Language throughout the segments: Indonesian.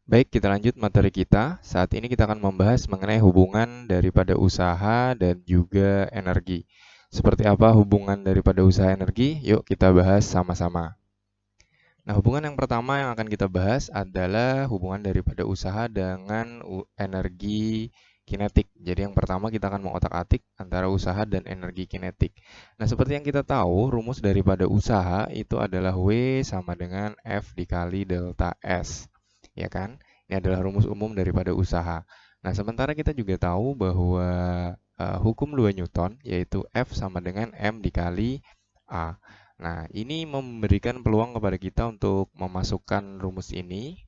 Baik, kita lanjut materi kita. Saat ini kita akan membahas mengenai hubungan daripada usaha dan juga energi. Seperti apa hubungan daripada usaha energi? Yuk kita bahas sama-sama. Nah, hubungan yang pertama yang akan kita bahas adalah hubungan daripada usaha dengan energi kinetik. Jadi yang pertama kita akan mengotak-atik antara usaha dan energi kinetik. Nah, seperti yang kita tahu, rumus daripada usaha itu adalah W sama dengan F dikali delta S. Ya kan? Ini adalah rumus umum daripada usaha. Nah, sementara kita juga tahu bahwa hukum 2 Newton yaitu F sama dengan M dikali A. Nah, ini memberikan peluang kepada kita untuk memasukkan rumus ini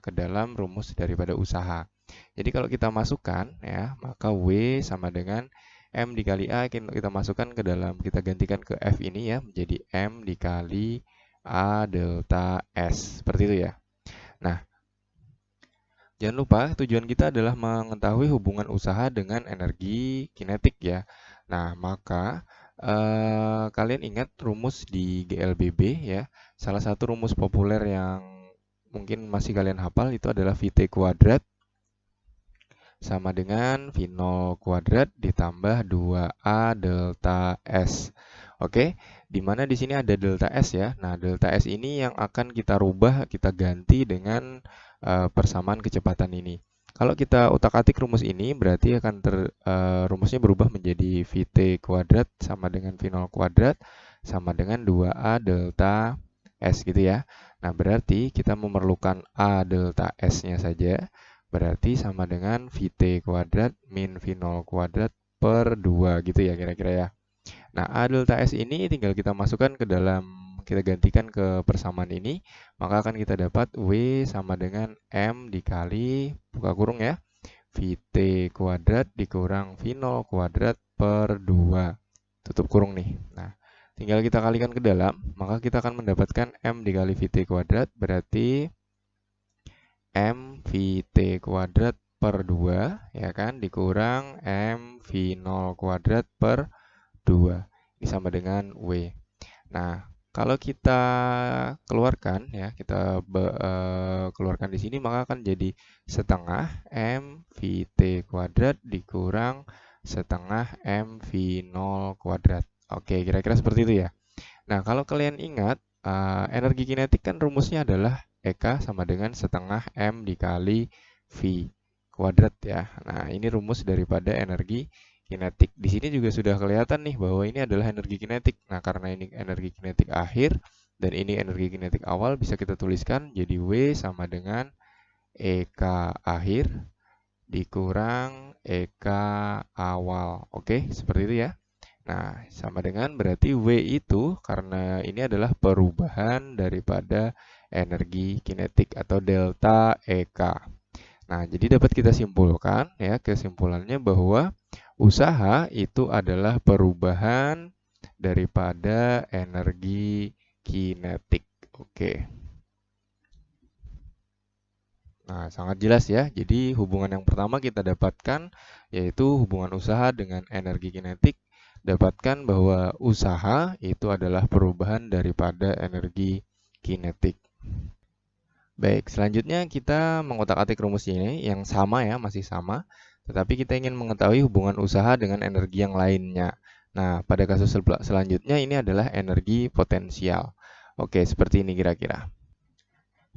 ke dalam rumus daripada usaha. Jadi kalau kita masukkan ya, maka W sama dengan M dikali A kita masukkan ke dalam, kita gantikan ke F ini ya, menjadi M dikali A delta S. Seperti itu ya. Nah, jangan lupa tujuan kita adalah mengetahui hubungan usaha dengan energi kinetik ya. Nah, maka kalian ingat rumus di GLBB ya. Salah satu rumus populer yang mungkin masih kalian hafal itu adalah VT kuadrat sama dengan V0 kuadrat ditambah 2A delta S. Oke, di mana di sini ada delta S ya. Nah, delta S ini yang akan kita rubah, kita ganti dengan persamaan kecepatan ini. Kalau kita utak-atik rumus ini, berarti akan rumusnya berubah menjadi VT kuadrat sama dengan V0 kuadrat sama dengan 2A delta S gitu ya. Nah, berarti kita memerlukan A delta S-nya saja. Berarti sama dengan VT kuadrat min V0 kuadrat per 2 gitu ya kira-kira ya. Nah, A delta S ini tinggal kita masukkan ke dalam, kita gantikan ke persamaan ini, maka akan kita dapat W sama dengan M dikali, buka kurung ya, VT kuadrat dikurang V0 kuadrat per 2. Tutup kurung nih. Nah, tinggal kita kalikan ke dalam, maka kita akan mendapatkan M dikali VT kuadrat, berarti M VT kuadrat per 2 ya kan dikurang M V0 kuadrat per 2. Ini sama dengan W. Nah, kalau kita keluarkan ya, kita keluarkan di sini maka akan jadi setengah M VT kuadrat dikurang setengah M V0 kuadrat. Oke, kira-kira seperti itu ya. Nah, kalau kalian ingat, energi kinetik kan rumusnya adalah EK sama dengan setengah M dikali V kuadrat ya. Nah, ini rumus daripada energi kinetik. Di sini juga sudah kelihatan nih bahwa ini adalah energi kinetik. Nah, karena ini energi kinetik akhir dan ini energi kinetik awal, bisa kita tuliskan jadi W sama dengan EK akhir dikurang EK awal. Oke, seperti itu ya. Nah, sama dengan berarti W itu karena ini adalah perubahan daripada energi kinetik atau delta EK. Nah, jadi dapat kita simpulkan ya, kesimpulannya bahwa usaha itu adalah perubahan daripada energi kinetik. Oke. Nah, sangat jelas ya. Jadi hubungan yang pertama kita dapatkan yaitu hubungan usaha dengan energi kinetik. Dapatkan bahwa usaha itu adalah perubahan daripada energi kinetik. Baik, selanjutnya kita mengotak-atik rumus ini yang sama ya, masih sama. Tetapi kita ingin mengetahui hubungan usaha dengan energi yang lainnya. Nah, pada kasus selanjutnya ini adalah energi potensial. Oke, seperti ini kira-kira.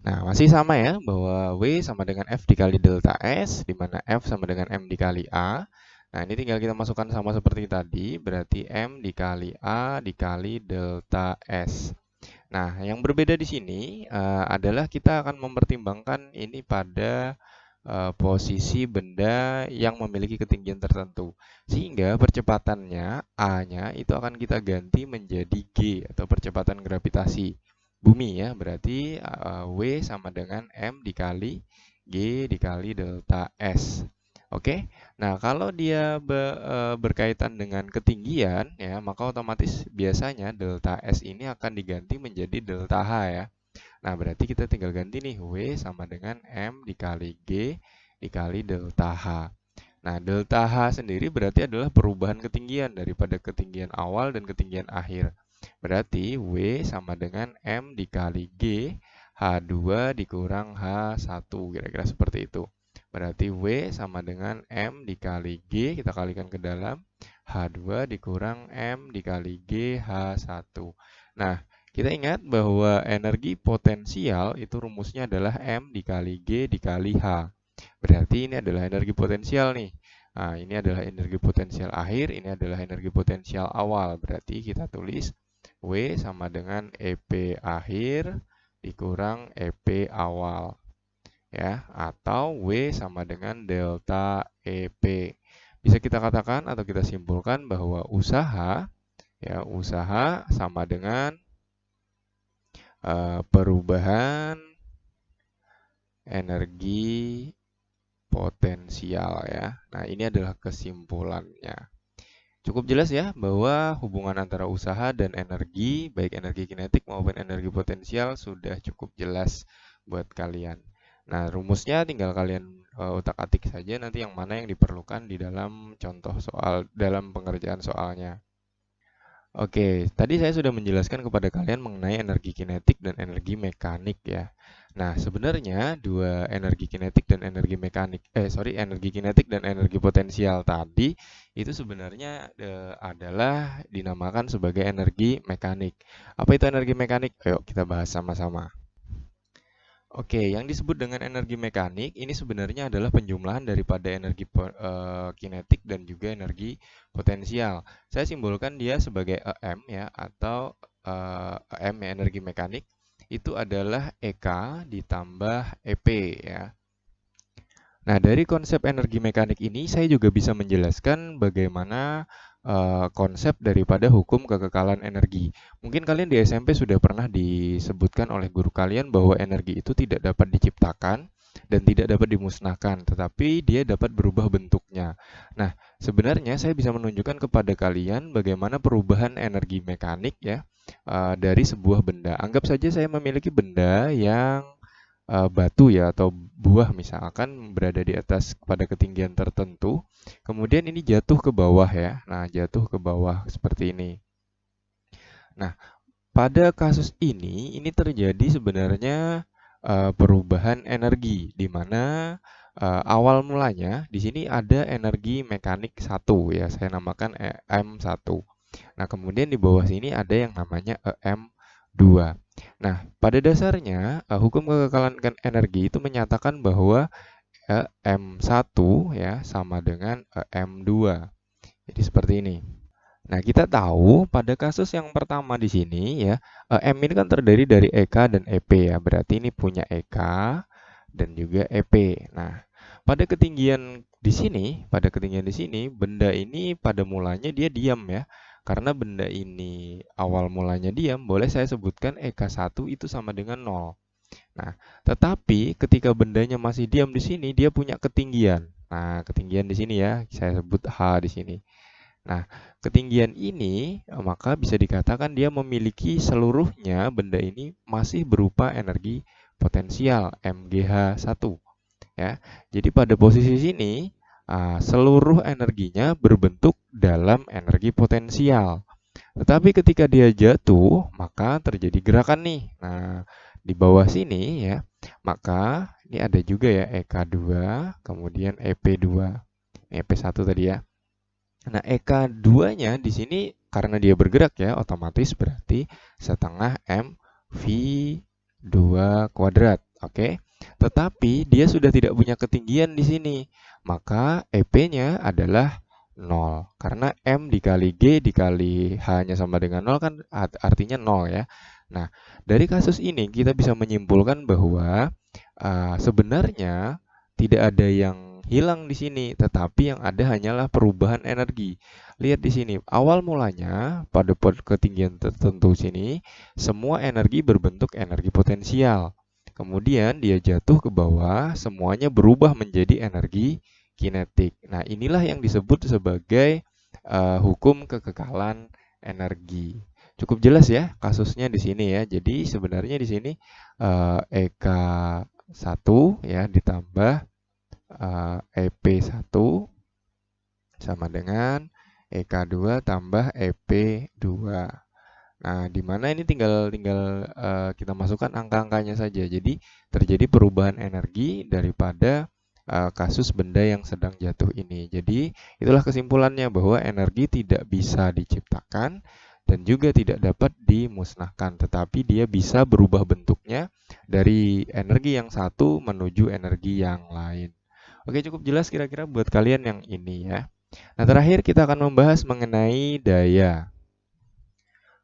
Nah, masih sama ya, bahwa W sama dengan F dikali delta S, di mana F sama dengan M dikali A. Nah, ini tinggal kita masukkan sama seperti tadi, berarti M dikali A dikali delta S. Nah, yang berbeda di sini adalah kita akan mempertimbangkan ini pada posisi benda yang memiliki ketinggian tertentu. Sehingga percepatannya, A-nya itu akan kita ganti menjadi G atau percepatan gravitasi bumi ya. Berarti W sama dengan M dikali G dikali delta S. Oke. Nah, kalau dia berkaitan dengan ketinggian ya, maka otomatis biasanya delta S ini akan diganti menjadi delta H ya. Nah, berarti kita tinggal ganti nih W sama dengan M dikali G dikali delta H. Nah, delta H sendiri berarti adalah perubahan ketinggian daripada ketinggian awal dan ketinggian akhir. Berarti W sama dengan M dikali G H2 dikurang H1, kira-kira seperti itu. Berarti W sama dengan M dikali G, kita kalikan ke dalam, H2 dikurang M dikali G H1. Nah, kita ingat bahwa energi potensial itu rumusnya adalah M dikali G dikali H. Berarti ini adalah energi potensial nih. Nah, ini adalah energi potensial akhir, ini adalah energi potensial awal. Berarti kita tulis W sama dengan EP akhir dikurang EP awal. Ya, atau W sama dengan delta EP. Bisa kita katakan atau kita simpulkan bahwa usaha sama dengan perubahan energi potensial ya. Nah, ini adalah kesimpulannya. Cukup jelas ya bahwa hubungan antara usaha dan energi, baik energi kinetik maupun energi potensial sudah cukup jelas buat kalian. Nah, rumusnya tinggal kalian utak-atik saja nanti yang mana yang diperlukan di dalam contoh soal, dalam pengerjaan soalnya. Oke, tadi saya sudah menjelaskan kepada kalian mengenai energi kinetik dan energi mekanik ya. Nah, sebenarnya dua energi kinetik dan energi energi kinetik dan energi potensial tadi itu sebenarnya adalah dinamakan sebagai energi mekanik. Apa itu energi mekanik? Ayo kita bahas sama-sama. Oke, yang disebut dengan energi mekanik ini sebenarnya adalah penjumlahan daripada energi kinetik dan juga energi potensial. Saya simbolkan dia sebagai EM ya, atau EM ya, energi mekanik itu adalah EK ditambah EP ya. Nah, dari konsep energi mekanik ini saya juga bisa menjelaskan bagaimana konsep daripada hukum kekekalan energi. Mungkin kalian di SMP sudah pernah disebutkan oleh guru kalian bahwa energi itu tidak dapat diciptakan dan tidak dapat dimusnahkan, tetapi dia dapat berubah bentuknya. Nah, sebenarnya saya bisa menunjukkan kepada kalian bagaimana perubahan energi mekanik ya dari sebuah benda. Anggap saja saya memiliki benda yang batu ya atau buah misalkan berada di atas pada ketinggian tertentu, kemudian ini jatuh ke bawah ya. Nah, jatuh ke bawah seperti ini. Nah, pada kasus ini terjadi sebenarnya perubahan energi di mana awal mulanya di sini ada energi mekanik 1 ya, saya namakan M1. Nah, kemudian di bawah sini ada yang namanya EM2. Nah, pada dasarnya hukum kekekalan energi itu menyatakan bahwa EM1 ya sama dengan EM2. Jadi seperti ini. Nah, kita tahu pada kasus yang pertama di sini ya, M ini kan terdiri dari EK dan EP ya. Berarti ini punya EK dan juga EP. Nah, pada ketinggian di sini, benda ini pada mulanya dia diam ya. Karena benda ini awal mulanya diam, boleh saya sebutkan EK1 itu sama dengan 0. Nah, tetapi ketika bendanya masih diam di sini, dia punya ketinggian. Nah, ketinggian di sini ya, saya sebut H di sini. Nah, ketinggian ini maka bisa dikatakan dia memiliki seluruhnya benda ini masih berupa energi potensial MgH1 ya. Jadi pada posisi sini seluruh energinya berbentuk dalam energi potensial. Tetapi ketika dia jatuh, maka terjadi gerakan nih. Nah, di bawah sini ya, maka ini ada juga ya EK2, kemudian EP2. EP1 tadi ya. Nah, EK2-nya di sini karena dia bergerak ya, otomatis berarti setengah M V2 kuadrat. Oke. Tetapi dia sudah tidak punya ketinggian di sini. Maka EP-nya adalah 0. Karena M dikali G dikali H-nya sama dengan 0 kan artinya 0 ya. Nah, dari kasus ini kita bisa menyimpulkan bahwa sebenarnya tidak ada yang hilang di sini, tetapi yang ada hanyalah perubahan energi. Lihat di sini, awal mulanya pada ketinggian tertentu sini, semua energi berbentuk energi potensial. Kemudian dia jatuh ke bawah, semuanya berubah menjadi energi kinetik. Nah, inilah yang disebut sebagai hukum kekekalan energi. Cukup jelas ya kasusnya di sini ya. Jadi sebenarnya di sini EK1 ya ditambah EP1 sama dengan EK2 tambah EP2. Nah, di mana ini tinggal tinggal kita masukkan angka-angkanya saja. Jadi terjadi perubahan energi daripada kasus benda yang sedang jatuh ini. Jadi itulah kesimpulannya bahwa energi tidak bisa diciptakan dan juga tidak dapat dimusnahkan, tetapi dia bisa berubah bentuknya dari energi yang satu menuju energi yang lain. Oke, cukup jelas kira-kira buat kalian yang ini ya. Nah, terakhir kita akan membahas mengenai daya.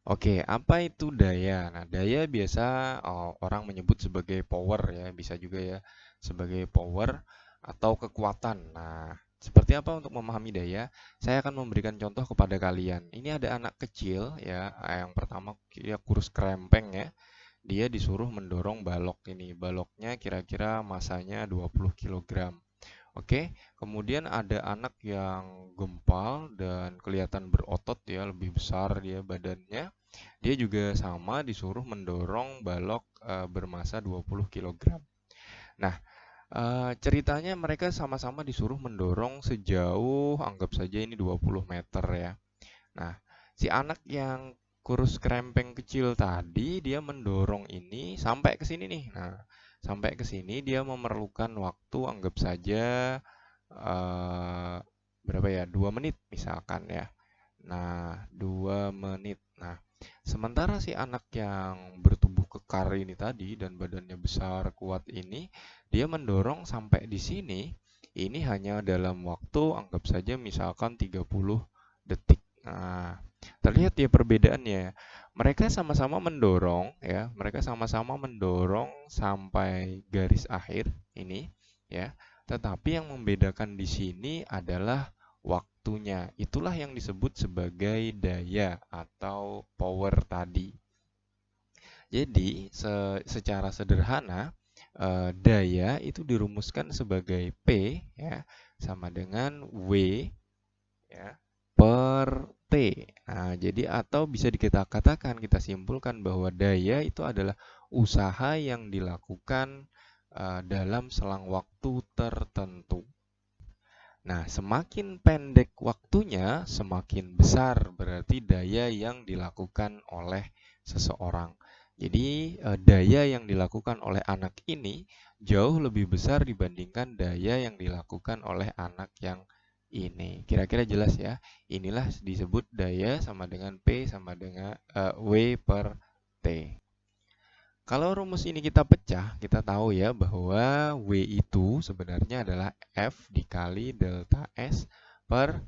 Oke, apa itu daya? Nah, daya biasa orang menyebut sebagai power ya, bisa juga ya sebagai power atau kekuatan. Nah, seperti apa untuk memahami daya? Saya akan memberikan contoh kepada kalian. Ini ada anak kecil ya, yang pertama dia kurus kerempeng ya. Dia disuruh mendorong balok ini. Baloknya kira-kira masanya 20 kilogram. Oke, kemudian ada anak yang gempal dan kelihatan berotot ya, lebih besar dia badannya. Dia juga sama disuruh mendorong balok bermasa 20 kilogram. Nah, ceritanya mereka sama-sama disuruh mendorong sejauh anggap saja ini 20 meter ya. Nah, si anak yang kurus kerempeng kecil tadi dia mendorong ini sampai ke sini nih. Nah, sampai ke sini dia memerlukan waktu anggap saja eh, berapa ya? 2 menit misalkan ya. Nah, 2 menit. Nah, sementara si anak yang bertubuh kekar ini tadi dan badannya besar kuat ini, dia mendorong sampai di sini, ini hanya dalam waktu anggap saja misalkan 30 detik. Nah, terlihat ya perbedaannya. Mereka sama-sama mendorong ya, mereka sama-sama mendorong sampai garis akhir ini ya. Tetapi yang membedakan di sini adalah waktunya. Itulah yang disebut sebagai daya atau power tadi. Jadi, secara sederhana, daya itu dirumuskan sebagai P ya, sama dengan W ya, per T. Nah, jadi atau bisa kita katakan, kita simpulkan bahwa daya itu adalah usaha yang dilakukan dalam selang waktu tertentu. Nah, semakin pendek waktunya, semakin besar berarti daya yang dilakukan oleh seseorang. Jadi, daya yang dilakukan oleh anak ini jauh lebih besar dibandingkan daya yang dilakukan oleh anak yang ini. Kira-kira jelas ya? Inilah disebut daya sama dengan P sama dengan W per T. Kalau rumus ini kita pecah, kita tahu ya bahwa W itu sebenarnya adalah F dikali delta S per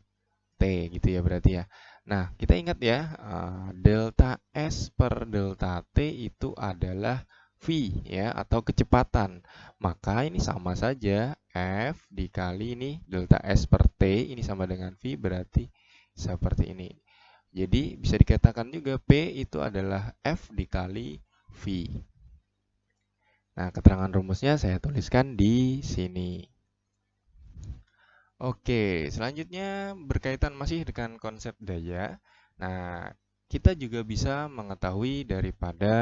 T gitu ya berarti ya. Nah, kita ingat ya, delta S per delta T itu adalah V ya atau kecepatan. Maka ini sama saja F dikali ini delta S per T ini sama dengan V berarti seperti ini. Jadi bisa dikatakan juga P itu adalah F dikali V. Nah, keterangan rumusnya saya tuliskan di sini. Oke, selanjutnya berkaitan masih dengan konsep daya. Nah, kita juga bisa mengetahui daripada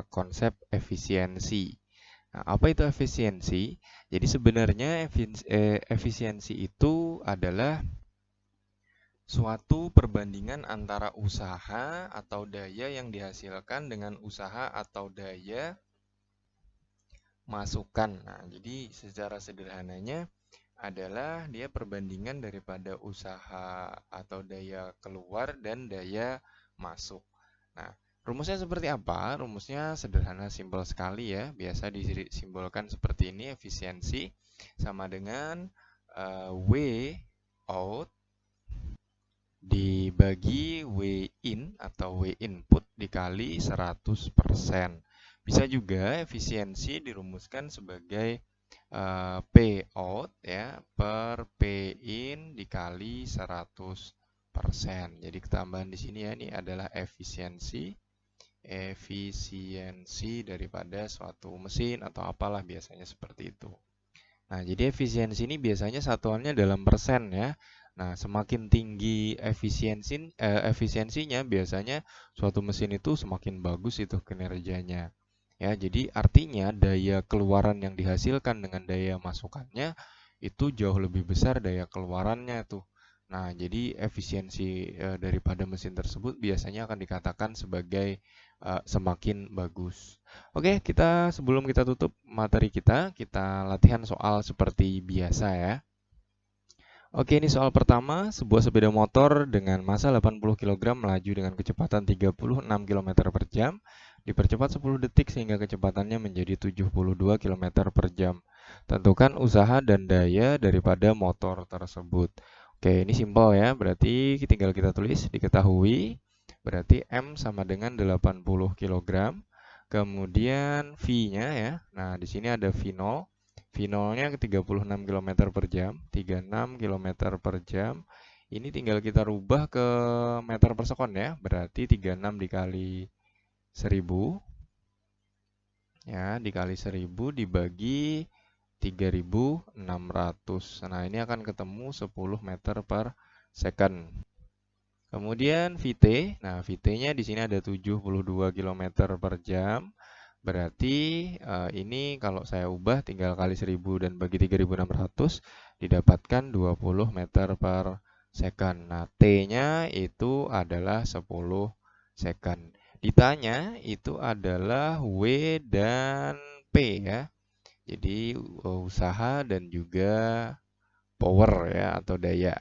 konsep efisiensi. Nah, apa itu efisiensi? Jadi sebenarnya efisiensi itu adalah suatu perbandingan antara usaha atau daya yang dihasilkan dengan usaha atau daya masukan. Nah, jadi secara sederhananya adalah dia perbandingan daripada usaha atau daya keluar dan daya masuk. Nah, rumusnya seperti apa? Rumusnya sederhana, simpel sekali ya. Biasa disimbolkan seperti ini, efisiensi sama dengan W out dibagi W in atau W input dikali 100%. Bisa juga efisiensi dirumuskan sebagai P out ya per P in dikali 100%. Jadi ketambahan di sini ya, ini adalah efisiensi daripada suatu mesin atau apalah biasanya seperti itu. Nah, jadi efisiensi ini biasanya satuannya dalam persen ya. Nah, semakin tinggi efisiensinya biasanya suatu mesin itu semakin bagus itu kinerjanya. Ya, jadi artinya daya keluaran yang dihasilkan dengan daya masukannya itu jauh lebih besar daya keluarannya tuh. Nah, jadi efisiensi daripada mesin tersebut biasanya akan dikatakan sebagai semakin bagus. Oke, sebelum kita tutup materi kita latihan soal seperti biasa ya. Oke, ini soal pertama. Sebuah sepeda motor dengan massa 80 kg melaju dengan kecepatan 36 km per jam, dipercepat 10 detik sehingga kecepatannya menjadi 72 km per jam. Tentukan usaha dan daya daripada motor tersebut. Oke, ini simpel ya. Berarti tinggal kita tulis, diketahui. Berarti M sama dengan 80 kg. Kemudian V-nya ya. Nah, di sini ada V0. V0-nya ke 36 km per jam, 36 km per jam. Ini tinggal kita rubah ke meter per sekon ya, berarti 36 dikali 1000 ya, dikali 1000 dibagi 3600. Nah, ini akan ketemu 10 meter per second. Kemudian VT, nah VT-nya di sini ada 72 km per jam. Berarti ini kalau saya ubah tinggal kali 1000 dan bagi 3600 didapatkan 20 meter per second. Nah, T-nya itu adalah 10 second. Ditanya itu adalah W dan P ya. Jadi usaha dan juga power ya atau daya.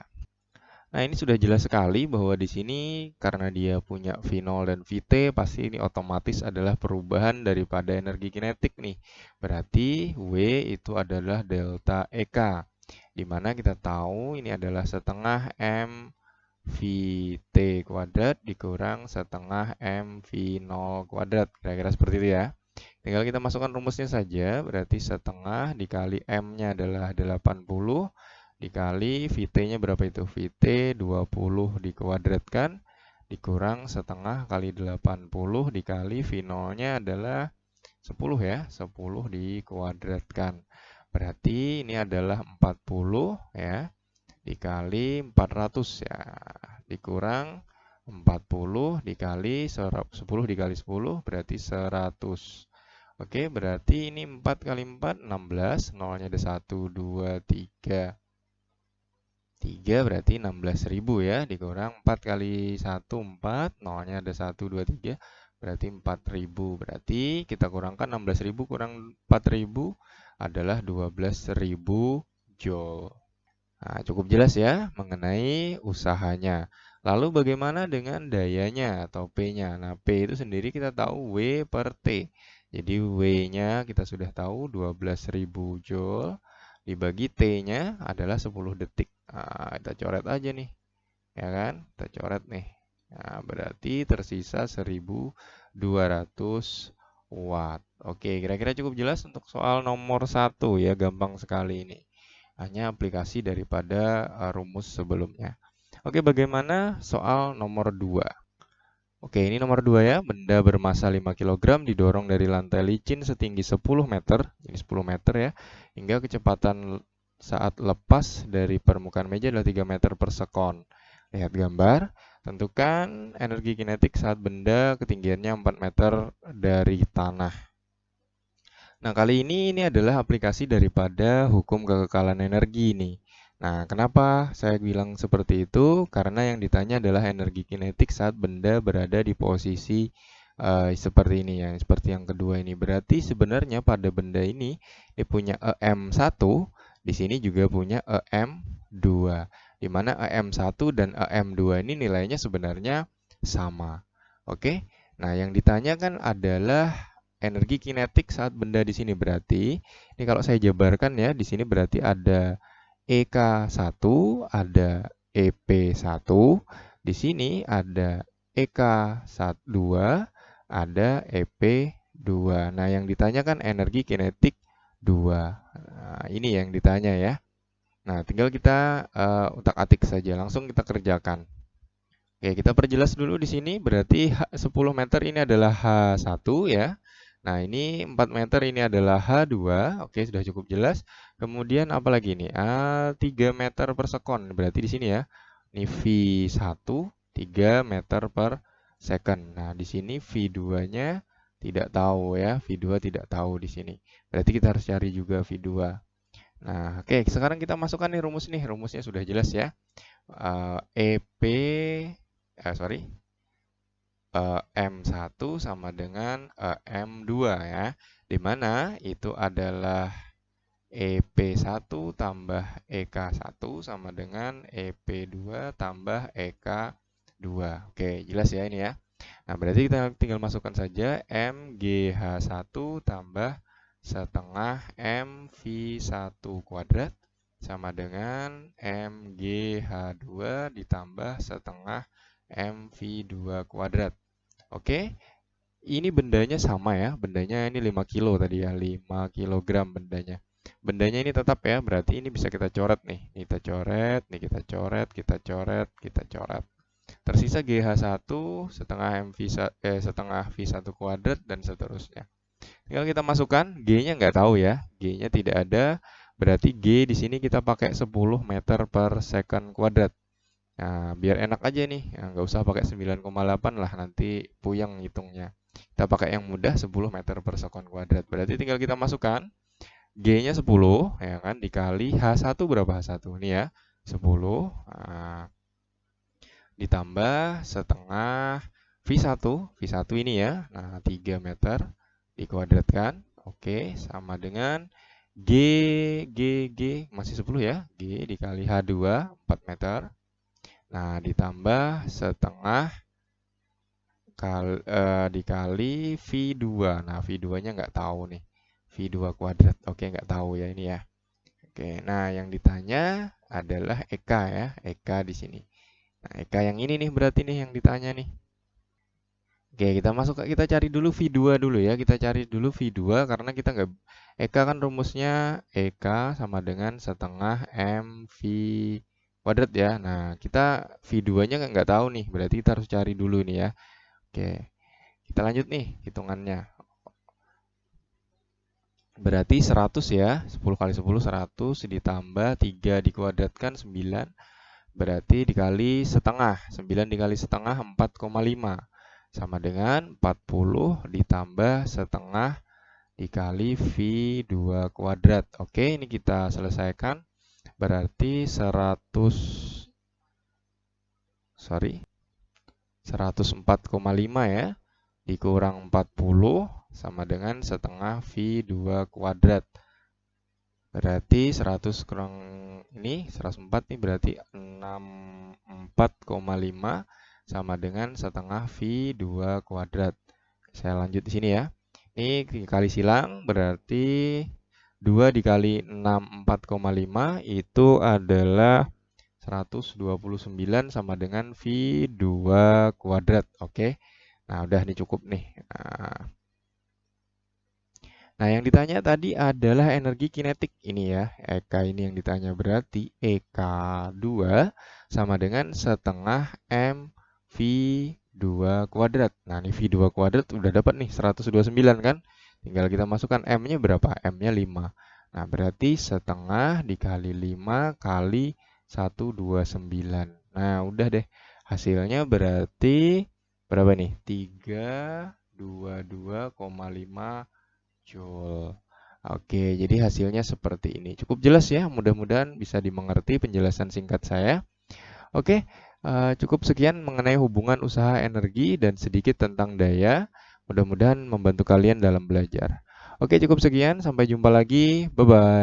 Nah, ini sudah jelas sekali bahwa di sini karena dia punya V0 dan Vt, pasti ini otomatis adalah perubahan daripada energi kinetik nih. Berarti W itu adalah delta EK, di mana kita tahu ini adalah setengah M Vt kuadrat dikurang setengah M V0 kuadrat. Kira-kira seperti itu ya. Tinggal kita masukkan rumusnya saja, berarti setengah dikali M-nya adalah 80, dikali VT-nya berapa itu? VT 20 dikuadratkan dikurang setengah kali 80 dikali V0-nya adalah 10 ya, 10 dikuadratkan. Berarti ini adalah 40 ya, dikali 400 ya, dikurang 40 dikali 10 dikali 10 berarti 100. Oke, berarti ini 4 kali 4, 16. Nolnya ada 1, 2, 3. 3 berarti 16.000 ya. Dikurang 4 kali 1, 4. Nolnya ada 1, 2, 3. Berarti 4.000. Berarti kita kurangkan 16.000 kurang 4.000 adalah 12.000 joule. Nah, cukup jelas ya mengenai usahanya. Lalu bagaimana dengan dayanya atau P-nya? Nah, P itu sendiri kita tahu W per T. Jadi W-nya kita sudah tahu 12.000 joule dibagi T-nya adalah 10 detik. Nah, kita coret aja nih. Ya kan? Kita coret nih. Nah, berarti tersisa 1200 watt. Oke, kira-kira cukup jelas untuk soal nomor 1 ya, gampang sekali ini. Hanya aplikasi daripada rumus sebelumnya. Oke, bagaimana soal nomor 2? Oke, ini nomor 2 ya. Benda bermassa 5 kg didorong dari lantai licin setinggi 10 meter, ini 10 meter ya, hingga kecepatan saat lepas dari permukaan meja adalah 3 meter per sekon. Lihat gambar, tentukan energi kinetik saat benda ketinggiannya 4 meter dari tanah. Nah, kali ini adalah aplikasi daripada hukum kekekalan energi nih. Nah, kenapa saya bilang seperti itu? Karena yang ditanya adalah energi kinetik saat benda berada di posisi seperti ini ya, seperti yang kedua ini. Berarti sebenarnya pada benda ini dia punya EM1, di sini juga punya EM2. Di mana EM1 dan EM2 ini nilainya sebenarnya sama. Oke. Nah, yang ditanyakan adalah energi kinetik saat benda di sini. Berarti ini kalau saya jabarkan ya, di sini berarti ada EK1, ada EP1, di sini ada EK2, ada EP2. Nah, yang ditanyakan energi kinetik 2. Nah, ini yang ditanya ya. Nah, tinggal kita utak-atik saja, langsung kita kerjakan. Oke, kita perjelas dulu di sini. Berarti 10 meter ini adalah H1 ya. Nah, ini 4 meter ini adalah H2. Oke, sudah cukup jelas. Kemudian apa lagi ini? 3 meter per sekon. Berarti di sini ya. Ini V1 3 meter per second. Nah, di sini V2-nya tidak tahu ya. V2 tidak tahu di sini. Berarti kita harus cari juga V2. Nah, oke, sekarang kita masukkan nih rumus nih. Rumusnya sudah jelas ya. EP, sorry, M1 sama dengan M2 ya. Di mana itu adalah EP1 tambah EK1 sama dengan EP2 tambah EK2. Oke, jelas ya ini ya. Nah, berarti kita tinggal masukkan saja MGH1 tambah setengah MV1 kuadrat sama dengan MGH2 ditambah setengah MV2 kuadrat. Oke, ini bendanya sama ya. Bendanya ini 5 kilo tadi ya, 5 kilogram bendanya. Bendanya ini tetap ya, berarti ini bisa kita coret nih. Kita coret, nih kita coret, kita coret, kita coret. Tersisa GH1 setengah setengah V1 kuadrat dan seterusnya. Tinggal kita masukkan, G-nya nggak tahu ya. G-nya tidak ada, berarti G di sini kita pakai 10 meter per second kuadrat. Nah, biar enak aja nih, nah, nggak usah pakai 9,8 lah, nanti puyeng hitungnya. Kita pakai yang mudah 10 meter per second kuadrat. Berarti tinggal kita masukkan, G-nya 10, ya kan, dikali H1 berapa H1? Ini ya, 10. Nah, ditambah setengah V1, V1 ini ya, nah 3 meter dikuadratkan, oke, sama dengan G masih 10 ya, G dikali H2, 4 meter, nah ditambah setengah dikali V2, nah V2-nya nggak tahu nih, V2 kuadrat, oke nggak tahu ya ini ya. Oke, nah yang ditanya adalah Eka ya, Eka di sini. Nah, Eka yang ini nih berarti nih yang ditanya nih. Oke, kita cari dulu V2 dulu ya. Kita cari dulu V2 karena kita nggak Eka kan rumusnya Eka sama dengan setengah MV kuadrat ya. Nah, kita V2-nya nggak tahu nih. Berarti kita harus cari dulu nih ya. Oke, kita lanjut nih hitungannya. Berarti 100 ya. 10 kali 10 100 ditambah 3 dikuadratkan 9. Berarti dikali setengah. 9 dikali setengah 4,5. Sama dengan 40 ditambah setengah dikali V2 kuadrat. Oke, ini kita selesaikan. Berarti 104,5 ya. Dikurang 40 sama dengan setengah V2 kuadrat. Berarti 100 kurang ini 104 nih berarti 64,5 sama dengan setengah V2 kuadrat. Saya lanjut di sini ya. Ini dikali silang berarti 2 dikali 64,5 itu adalah 129 sama dengan V2 kuadrat. Oke. Nah, udah nih cukup nih. Nah, yang ditanya tadi adalah energi kinetik ini ya. Eka ini yang ditanya berarti EK2 sama dengan setengah MV2 kuadrat. Nah, ini V2 kuadrat udah dapat nih 129 kan? Tinggal kita masukkan M-nya berapa? M-nya 5. Nah, berarti setengah dikali 5 kali 129. Nah, udah deh. Hasilnya berarti berapa nih? 322,5 Joule. Oke, jadi hasilnya seperti ini. Cukup jelas ya, mudah-mudahan bisa dimengerti penjelasan singkat saya. Oke, cukup sekian mengenai hubungan usaha energi dan sedikit tentang daya. Mudah-mudahan membantu kalian dalam belajar. Oke, cukup sekian. Sampai jumpa lagi. Bye-bye.